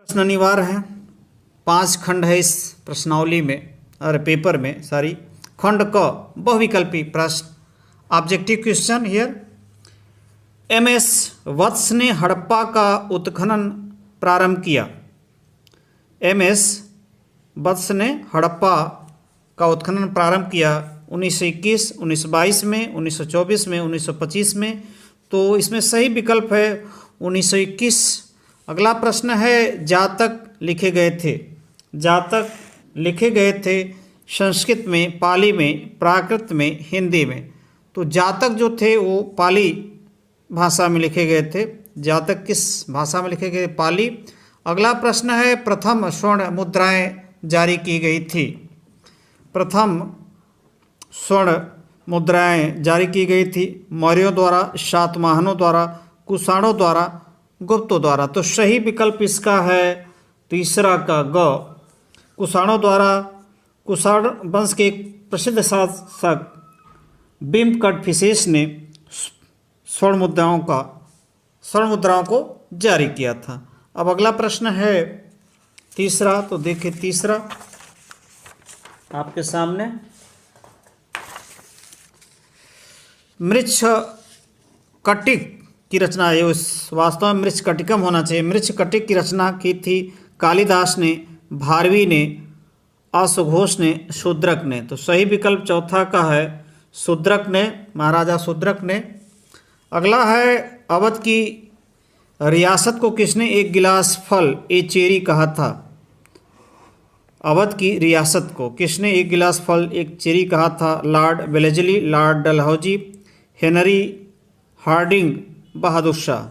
प्रश्न अनिवार्य है। 5 खंड है इस प्रश्नावली में और पेपर में सॉरी। खंड क बहुविकल्पी प्रश्न, ऑब्जेक्टिव क्वेश्चन हियर। एमएस वत्स ने हड़प्पा का उत्खनन प्रारंभ किया। एमएस वत्स ने हड़प्पा का उत्खनन प्रारंभ किया 1921, 1922 में, 1924 में, 1925 में। तो इसमें सही विकल्प है 1921। अगला प्रश्न है, जातक लिखे गए थे। जातक लिखे गए थे संस्कृत में, पाली में, प्राकृत में, हिंदी में। तो जातक जो थे वो पाली भाषा में लिखे गए थे। जातक किस भाषा में लिखे गए? पाली। अगला प्रश्न है, प्रथम स्वर्ण मुद्राएं जारी की गई थी। प्रथम स्वर्ण मुद्राएं जारी की गई थी मौर्यों द्वारा, सातवाहनों द्वारा, कुषाणों द्वारा, गुप्तों द्वारा। तो सही विकल्प इसका है तीसरा का ग, कुषाणों द्वारा। कुषाण वंश के एक प्रसिद्ध शासक बिम्बकटफिसेस ने स्वर्ण मुद्राओं को जारी किया था। अब अगला प्रश्न है तीसरा। तो देखिए तीसरा आपके सामने, मृच्छकटिक की रचना है। वास्तव में मृच्छकटिकम होना चाहिए। मृच्छकटिक की रचना की थी कालिदास ने, भारवी ने, अशोघोष ने, शूद्रक ने। तो सही विकल्प चौथा का है शूद्रक ने, महाराजा शूद्रक ने। अगला है, अवध की रियासत को किसने एक गिलास फल ए चेरी कहा था? अवध की रियासत को किसने एक गिलास फल एक चेरी कहा था? Lord Wellesley, Lord Dalhousie, Henry Hardinge, Bahadur Shah.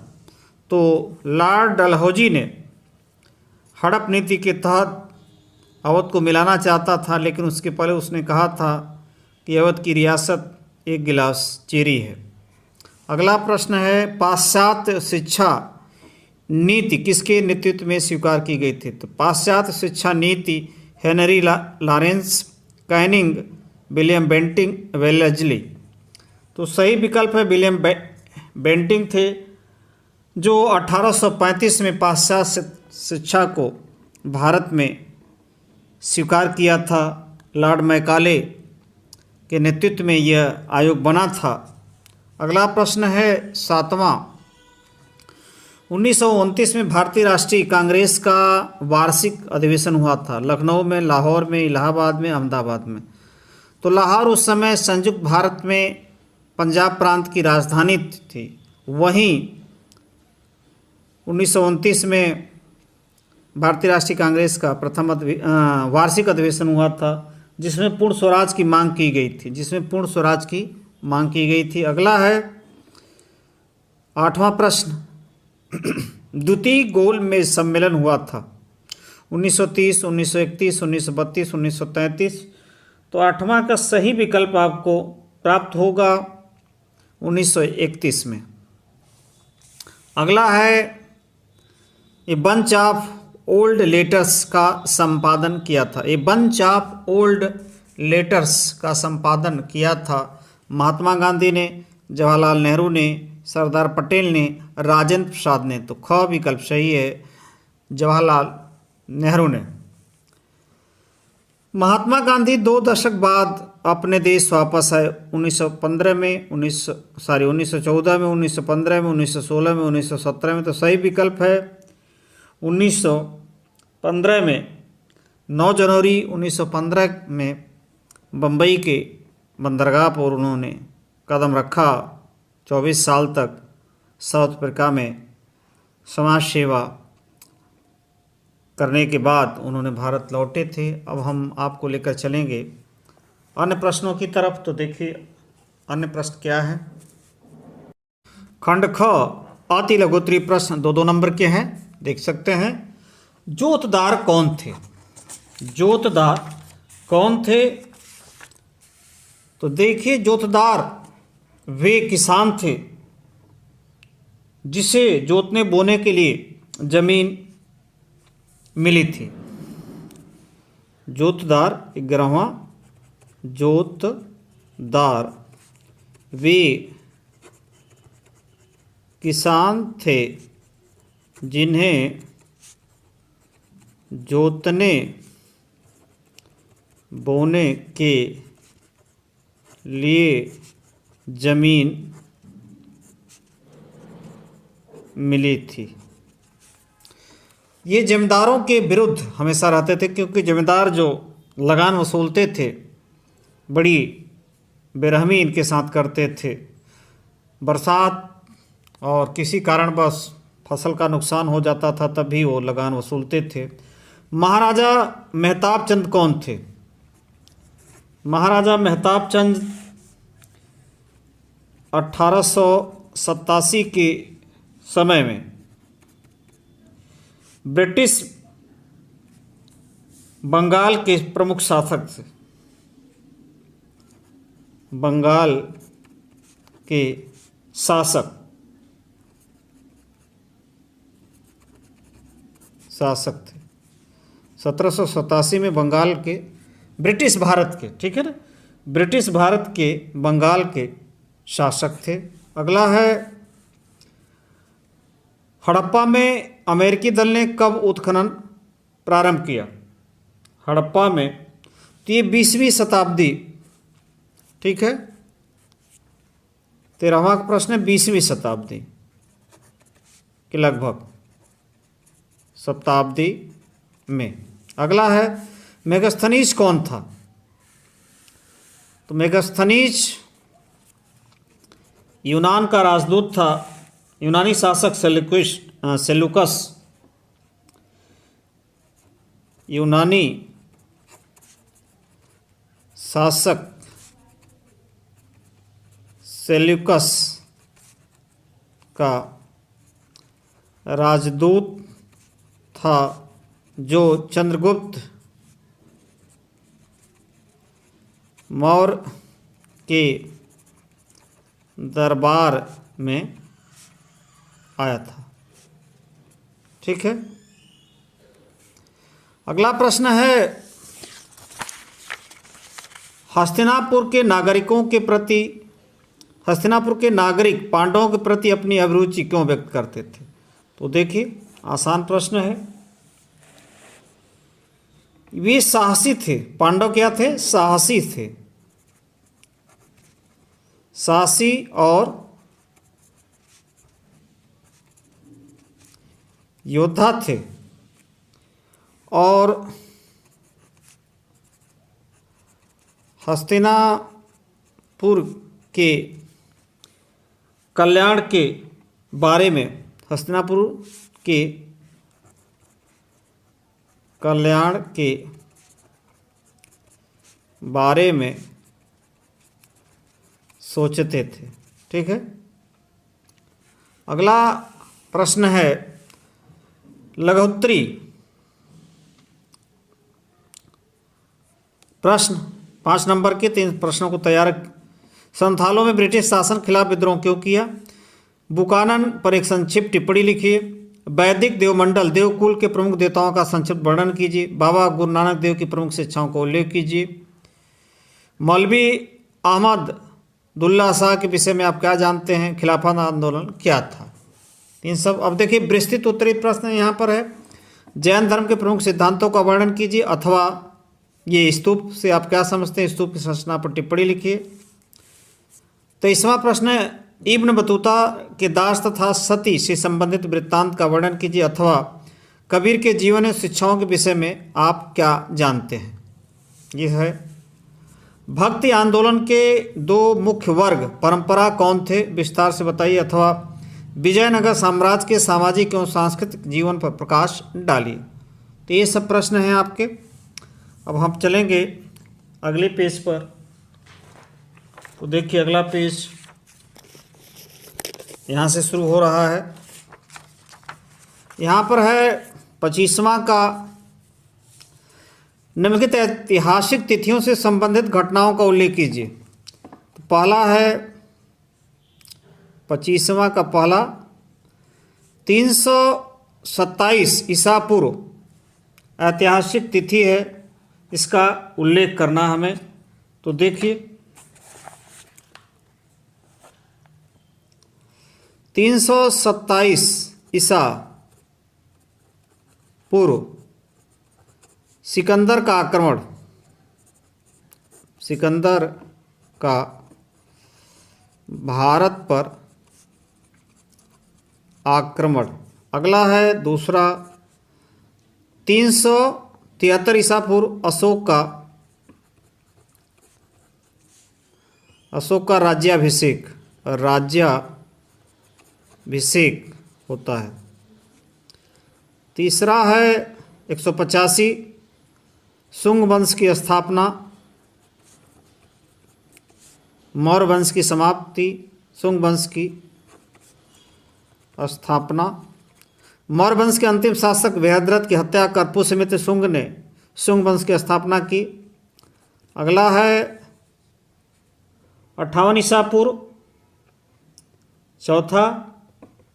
तो लॉर्ड डलहौजी ने हड़प नीति के तहत अवध को मिलाना चाहता था, लेकिन उसके पहले उसने कहा था कि अवध की रियासत एक गिलास चेरी है। अगला प्रश्न है, पाश्चात्य शिक्षा नीति किसके नेतृत्व में स्वीकार की गई थी? तो पाश्चात्य शिक्षा नीति Henry Lawrence, Canning, William Bentinck, Wellesley. तो सही विकल्प है विलियम बेंटिंग थे, जो 1835 में पाश्चात्य शिक्षा को भारत में स्वीकार किया था। लॉर्ड मैकाले के नेतृत्व में यह आयोग बना था। अगला प्रश्न है सातवां, 1929 में भारतीय राष्ट्रीय कांग्रेस का वार्षिक अधिवेशन हुआ था। लखनऊ में, लाहौर में, इलाहाबाद में, अहमदाबाद में। तो लाहौर उस समय संयुक्त भारत में पंजाब प्रांत की राजधानी थी। वहीं 1929 में भारतीय राष्ट्रीय कांग्रेस का प्रथम वार्षिक अधिवेशन हुआ था, जिसमें पूर्ण स्वराज की मांग की गई थी। अगला है आठवां प्रश्न, द्वितीय गोलमेज सम्मेलन हुआ था 1930, 1931, 1932, 1933। तो आठवां का सही विकल्प आपको प्राप्त होगा 1931 में। अगला है, a bunch of old letters का संपादन किया था। A bunch of old letters का संपादन किया था महात्मा गांधी ने, जवाहरलाल नेहरू ने, सरदार पटेल ने, राजेंद्र प्रसाद ने। तो ख विकल्प सही है, जवाहरलाल नेहरू ने। महात्मा गांधी 2 दशक बाद अपने देश वापस आए 1914 में, 1914 में, 1915 में, 1916 में, 1917 में। तो सही विकल्प है 1915 में। 9 जनवरी 1915 में बम्बई के बंदरगाह पर उन्होंने कदम रखा। 24 साल तक साउथ अफ्रीका में समाज सेवा करने के बाद उन्होंने भारत लौटे थे। अब हम आपको लेकर चलेंगे अन्य प्रश्नों की तरफ। तो देखिए अन्य प्रश्न क्या है। खंड ख, अति लघुत्तरीय प्रश्न 2-2 नंबर के हैं, देख सकते हैं। जोतदार कौन थे? जोतदार कौन थे? तो देखिए, जोतदार वे किसान थे जिसे जोतने बोने के लिए जमीन मिली थी। जोतदार 11वां, जोतदार वे किसान थे जिन्हें जोतने बोने के लिए जमीन मिली थी। ये जमींदारों के विरुद्ध हमेशा रहते थे, क्योंकि जमींदार जो लगान वसूलते थे बड़ी बेरहमी इनके साथ करते थे। बरसात और किसी कारणवश फसल का नुकसान हो जाता था तब भी वो लगान वसूलते थे। महाराजा मेहताब चंद कौन थे? महाराजा मेहताब चंद 1887 के समय में ब्रिटिश बंगाल के प्रमुख शासक थे। बंगाल के शासक थे 1787 में बंगाल के, ब्रिटिश भारत के, ठीक है ना, ब्रिटिश भारत के बंगाल के शासक थे। अगला है, हड़प्पा में अमेरिकी दल ने कब उत्खनन प्रारंभ किया? हड़प्पा में, तो ये 20वीं शताब्दी, ठीक है, 13वां प्रश्न है 20वीं शताब्दी के लगभग शताब्दी में। अगला है, मेगास्थनीज कौन था? तो मेगास्थनीज यूनान का राजदूत था। यूनानी शासक सेल्यूकस, यूनानी शासक सेल्यूकस का राजदूत था, जो चंद्रगुप्त मौर्य के दरबार में आया था। ठीक है। अगला प्रश्न है, हस्तिनापुर के नागरिकों के प्रति, हस्तिनापुर के नागरिक पांडवों के प्रति अपनी अभिरुचि क्यों व्यक्त करते थे? तो देखिए, आसान प्रश्न है। वे साहसी थे। पांडव क्या थे? साहसी थे। साहसी और योद्धा थे, और हस्तिनापुर के कल्याण के बारे में, हस्तिनापुर के कल्याण के बारे में सोचते थे। ठीक है। अगला प्रश्न है, लघुत्तरी प्रश्न 5 नंबर के 3 प्रश्नों को तैयार। संथालों में ब्रिटिश शासन खिलाफ विद्रोह क्यों किया? बुकानन पर एक संक्षिप्त टिप्पणी लिखिए। वैदिक देवमंडल देवकुल के प्रमुख देवताओं का संक्षिप्त वर्णन कीजिए। बाबा गुरु नानक देव की प्रमुख शिक्षाओं का उल्लेख कीजिए। मौलवी अहमद दुल्ला शाह के विषय में आप क्या जानते हैं? खिलाफत आंदोलन क्या था? इन सब। अब देखिए, विस्तृत उत्तरीय प्रश्न यहाँ पर है। जैन धर्म के प्रमुख सिद्धांतों का वर्णन कीजिए, अथवा ये स्तूप से आप क्या समझते हैं, स्तूप की संरचना पर टिप्पणी लिखिए। 23वां प्रश्न है, इब्न बतूता के दास तथा सती से संबंधित वृत्तांत का वर्णन कीजिए, अथवा कबीर के जीवन और शिक्षाओं के विषय में आप क्या जानते हैं? ये है। भक्ति आंदोलन के 2 मुख्य वर्ग परंपरा कौन थे? विस्तार से बताइए, अथवा विजयनगर साम्राज्य के सामाजिक एवं सांस्कृतिक जीवन पर प्रकाश डालिए। तो ये सब प्रश्न हैं आपके। अब हम चलेंगे अगले पेज पर। तो देखिए, अगला पेज यहाँ से शुरू हो रहा है। यहाँ पर है 25वां का, निम्नलिखित ऐतिहासिक तिथियों से संबंधित घटनाओं का उल्लेख कीजिए। तो पहला है 25वां का पहला, 327 ईसा पूर्व ऐतिहासिक तिथि है, इसका उल्लेख करना हमें। तो देखिए, 327 ईसा पूर्व सिकंदर का आक्रमण, सिकंदर का भारत पर आक्रमण। अगला है दूसरा, 373 ईसा पूर्व अशोक का राज्याभिषेक होता है। तीसरा है 185 शुंग वंश की स्थापना, मौर्य वंश की समाप्ति, शुंग वंश की स्थापना। मौर्य वंश के अंतिम शासक व्यहद्रथ की हत्या कर पुष्यमित्र शुंग ने शुंग वंश की स्थापना की। अगला है 58 ईसा पूर्व। चौथा,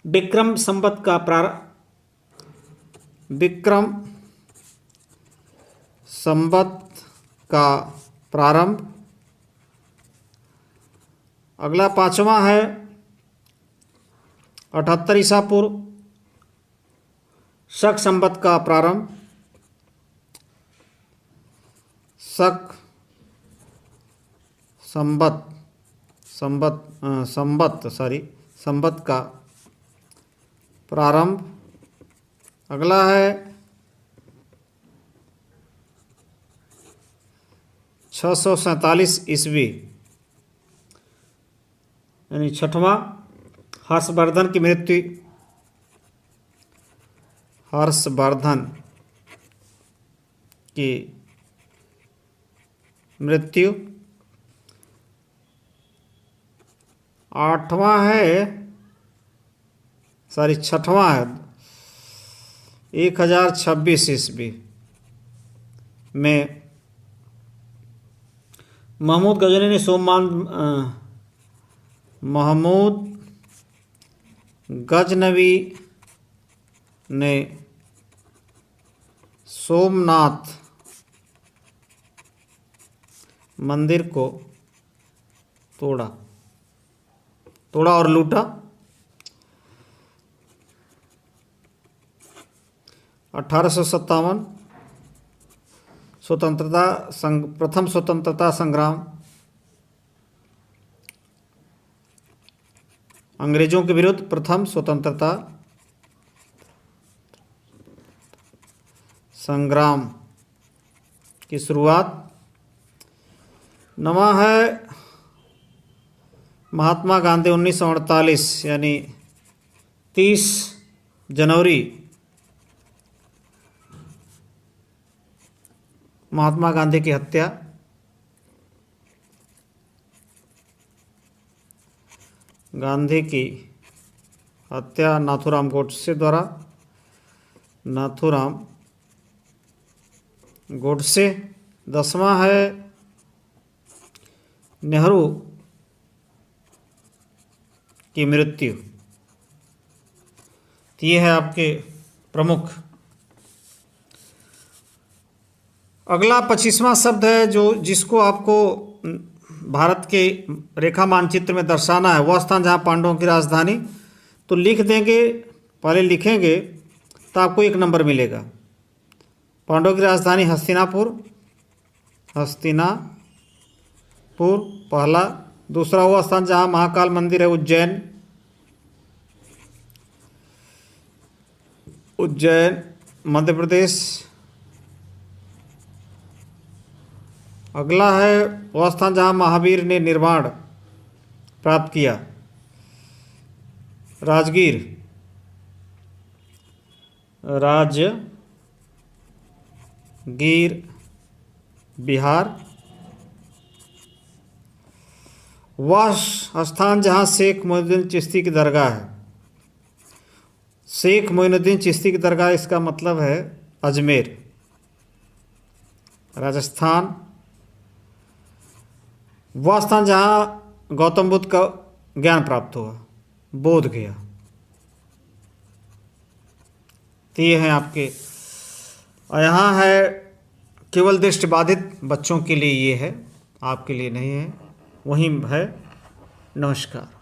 विक्रम संवत का प्रारंभ। अगला 5वां है 78 ईसा पूर्व, शक संवत का प्रारंभ। संवत का प्रारंभ। अगला है 647 ईस्वी, यानी 6वां, हर्षवर्धन की मृत्यु। हर्षवर्धन की मृत्यु। 6वां है 1026 ईस्वी में महमूद गजनवी ने सोमनाथ मंदिर को तोड़ा और लूटा। 1857 प्रथम स्वतंत्रता संग्राम, अंग्रेजों के विरुद्ध प्रथम स्वतंत्रता संग्राम की शुरुआत। 9वां है महात्मा गांधी 1948, यानी 30 जनवरी महात्मा गांधी की हत्या। गांधी की हत्या नाथूराम गोडसे द्वारा। नाथूराम गोडसे। 10वां है नेहरू की मृत्यु। ये है आपके प्रमुख। अगला 25वां शब्द है जिसको आपको भारत के रेखा मानचित्र में दर्शाना है, वह स्थान जहाँ पांडवों की राजधानी। तो लिख देंगे, पहले लिखेंगे तो आपको 1 नंबर मिलेगा। पांडवों की राजधानी हस्तिनापुर पहला। दूसरा, वह स्थान जहाँ महाकाल मंदिर है, उज्जैन मध्य प्रदेश। अगला है वह स्थान जहाँ महावीर ने निर्वाण प्राप्त किया, राजगीर बिहार। वह स्थान जहाँ शेख मोइनुद्दीन चिश्ती की दरगाह है। शेख मोइनुद्दीन चिश्ती की दरगाह, इसका मतलब है अजमेर, राजस्थान। वह स्थान जहाँ गौतम बुद्ध का ज्ञान प्राप्त हुआ, बोध गया। तो ये हैं आपके। और यहाँ है केवल दृष्टिबाधित बच्चों के लिए, ये है, आपके लिए नहीं है। वहीं है। नमस्कार।